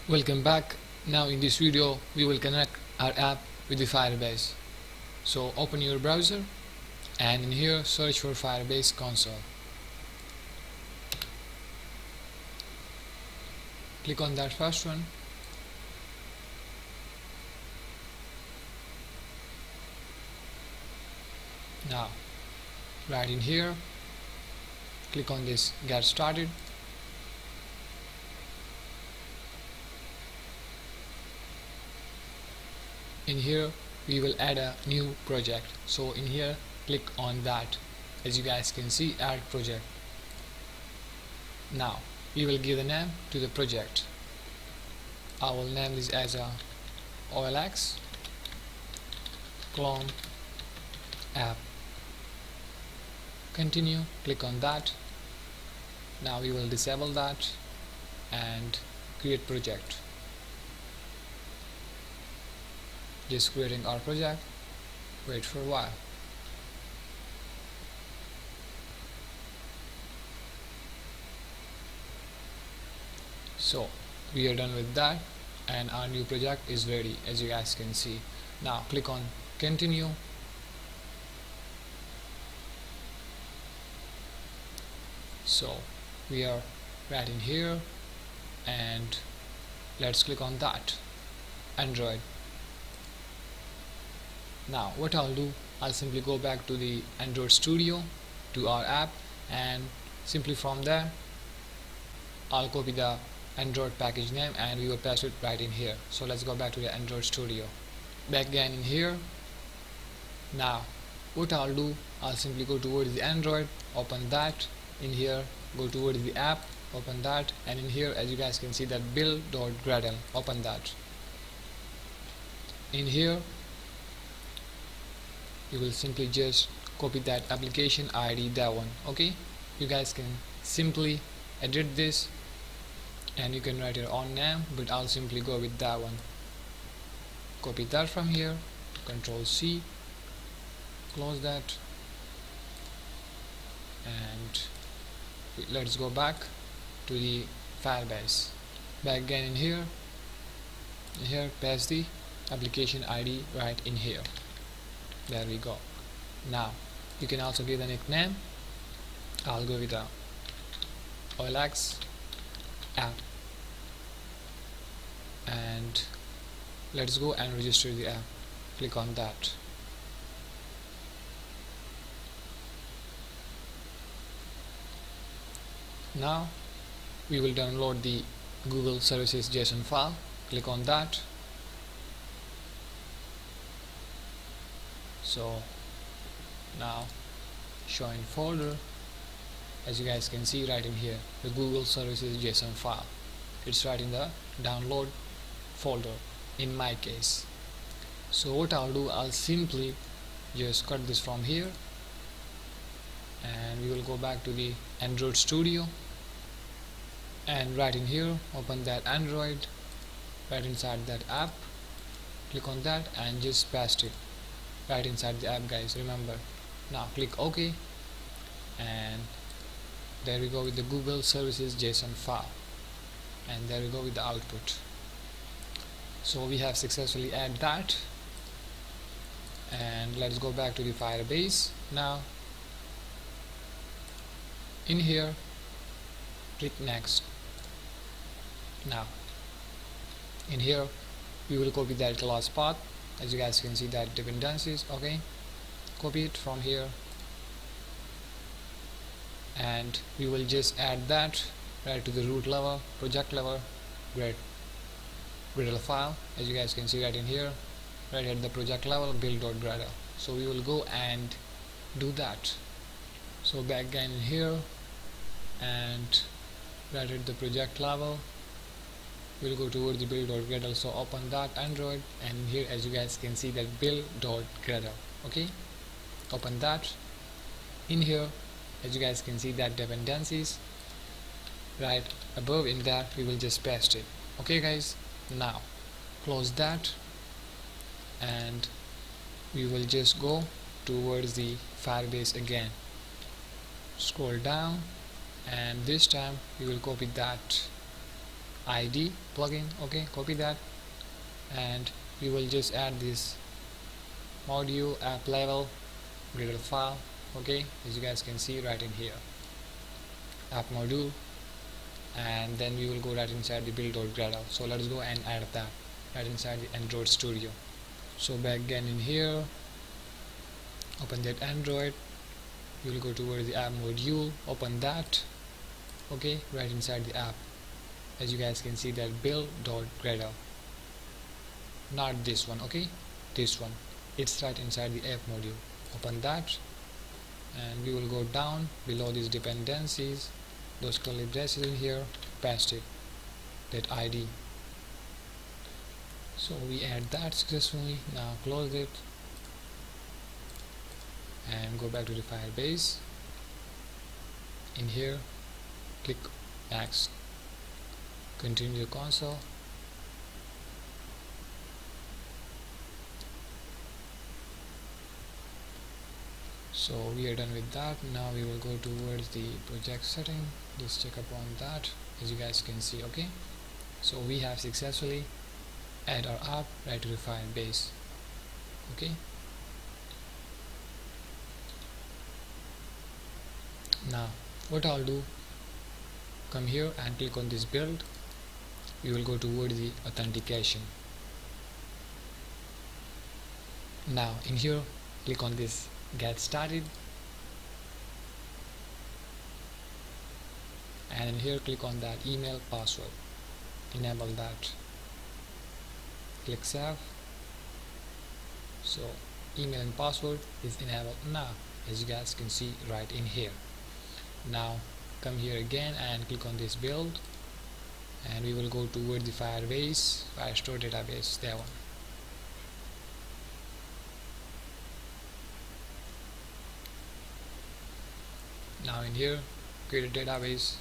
Welcome back. Now in this video we will connect our app with the Firebase. So open your browser and in here search for Firebase console. Click on that first one. Now right in here click on this get started. In here we will add a new project, so in here click on that. As you guys can see, add project. Now we will give a name to the project. I will name this as a OLX clone app. Continue, click on that. Now we will disable that and create project. Just creating our project. Wait for a while. So we are done with that and our new project is ready, as you guys can see. Now click on continue. So we are right in here and let's click on that Android. Now what I'll do, I'll simply go back to the Android Studio, to our app, and simply from there I'll copy the Android package name and we will paste it right in here. So let's go back to the Android Studio. Back again in here. Now what I'll do, I'll simply go towards the Android, open that. In here go towards the app, open that, and in here as you guys can see that build.gradle, open that. In here you will simply just copy that application ID, that one. Okay, you guys can simply edit this and you can write your own name, but I'll simply go with that one. Copy that from here, Control C, close that, and let's go back to the Firebase. Back again in here paste the application ID right in here. There we go. Now you can also give a nickname. I'll go with a OLX app, and let's go and register the app. Click on that. Now we will download the Google Services JSON file. Click on that. So now showing folder, as you guys can see right in here, the Google Services JSON file. It's right in the download folder in my case. So what I'll do, I'll simply just cut this from here and we will go back to the Android Studio, and right in here open that Android, right inside that app, click on that and just paste it right inside the app, guys, remember. Now click OK, and there we go with the Google Services JSON file, and there we go with the output. So we have successfully added that, and let's go back to the Firebase. Now in here click next. Now in here we will copy that class path, as you guys can see that dependencies. Okay, copy it from here and we will just add that right to the root level, project level, Gradle file, as you guys can see right in here, right at the project level, build.gradle. So we will go and do that. So back again in here and right at the project level we'll go towards the build.gradle. So open that Android, and here as you guys can see that build.gradle. Okay, open that. In here as you guys can see that dependencies right above, in that we will just paste it. Okay guys, now close that and we will just go towards the Firebase again. Scroll down and this time we will copy that id plugin. Okay, copy that, and we will just add this module app level Gradle file. Okay, as you guys can see right in here, app module, and then we will go right inside the build.gradle. So let's go and add that right inside the Android Studio. So back again in here, open that Android, you will go towards the app module, open that. Okay, right inside the app, as you guys can see that build.gradle, not this one. Okay, this one, it's right inside the app module. Open that, and we will go down below these dependencies, those curly braces in here, paste it, that id. So we add that successfully. Now close it and go back to the Firebase. In here, click next, continue the console. So we are done with that. Now we will go towards the project setting, just check upon that, as you guys can see. Okay, so we have successfully add our app right to the Firebase. Okay, now what I'll do, come here and click on this build. We will go towards the authentication. Now in here, click on this get started, and in here click on that email password, enable that, click save. So email and password is enabled now, as you guys can see right in here. Now come here again and click on this build, and we will go toward the Firebase Firestore database, that one. Now in here, create a database,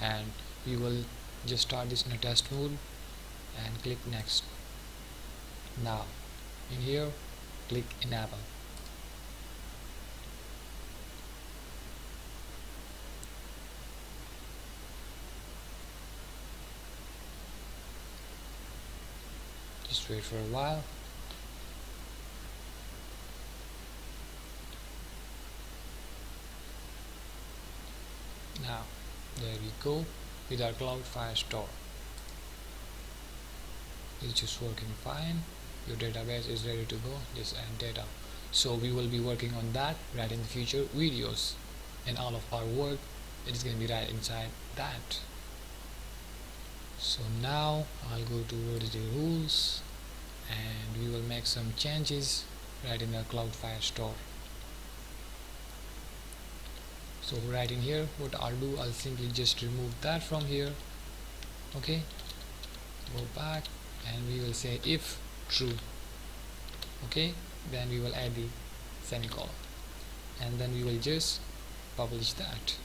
and we will just start this in a test mode and click next. Now in here, click enable. Just wait for a while. Now there we go with our Cloud Firestore. It's just working fine. Your database is ready to go. Just add data. So we will be working on that right in the future videos, and all of our work, it is going to be right inside that. So now I'll go towards the rules, and we will make some changes right in the Cloud Firestore. So right in here, what I'll do, I'll simply just remove that from here. Okay, go back, and we will say if true. Okay, then we will add the semicolon, and then we will just publish that.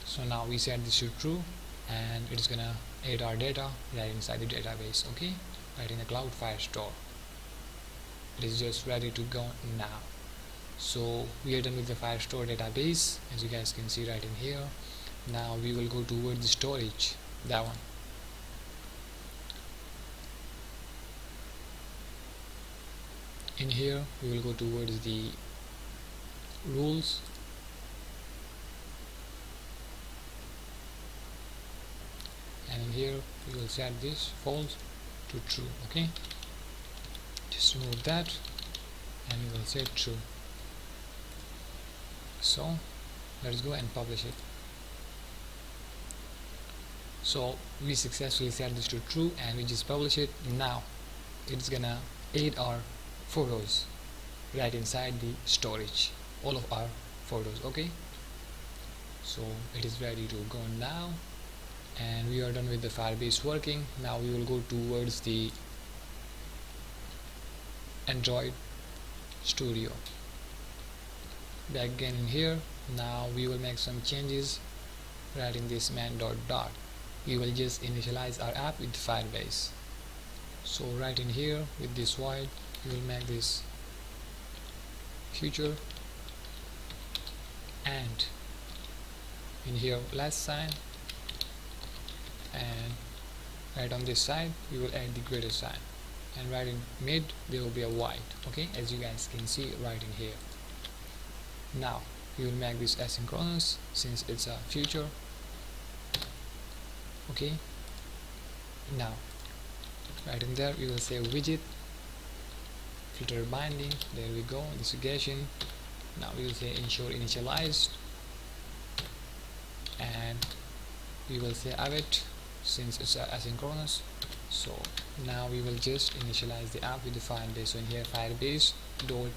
So now we set this to true, and it is gonna add our data right inside the database. Okay, right in the Cloud Firestore. It is just ready to go now. So we are done with the Firestore database, as you guys can see right in here. Now we will go towards the storage, that one. In here we will go towards the rules, and in here we will set this false to true. Okay, just remove that, and we will set true. So let's go and publish it. So we successfully set this to true, and we just publish it. Now it's gonna add our photos right inside the storage, all of our photos. Okay, so it is ready to go now, and we are done with the Firebase working. Now we will go towards the Android Studio. Back again in here. Now we will make some changes right in this main.dot. We will just initialize our app with Firebase. So right in here with this void, we will make this future in here less sign, and right on this side we will add the greater sign, and right in mid there will be a white. Okay, as you guys can see right in here. Now we will make this asynchronous since it's a future. Okay, now right in there we will say widget Flutter binding. There we go, the suggestion. Now we will say ensure initialized, and we will say await since it's asynchronous. So now we will just initialize the app with the Firebase. So in here Firebase dot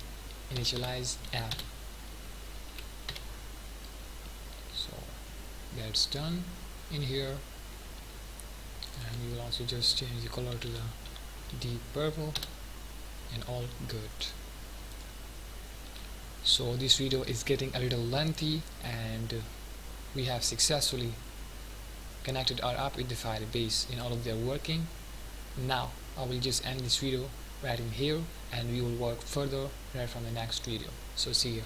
initialize app. So that's done in here, and we will also just change the color to the deep purple, and all good. So this video is getting a little lengthy, and we have successfully connected our app with the Firebase in all of their working. Now I will just end this video right in here, and we will work further right from the next video. So see you.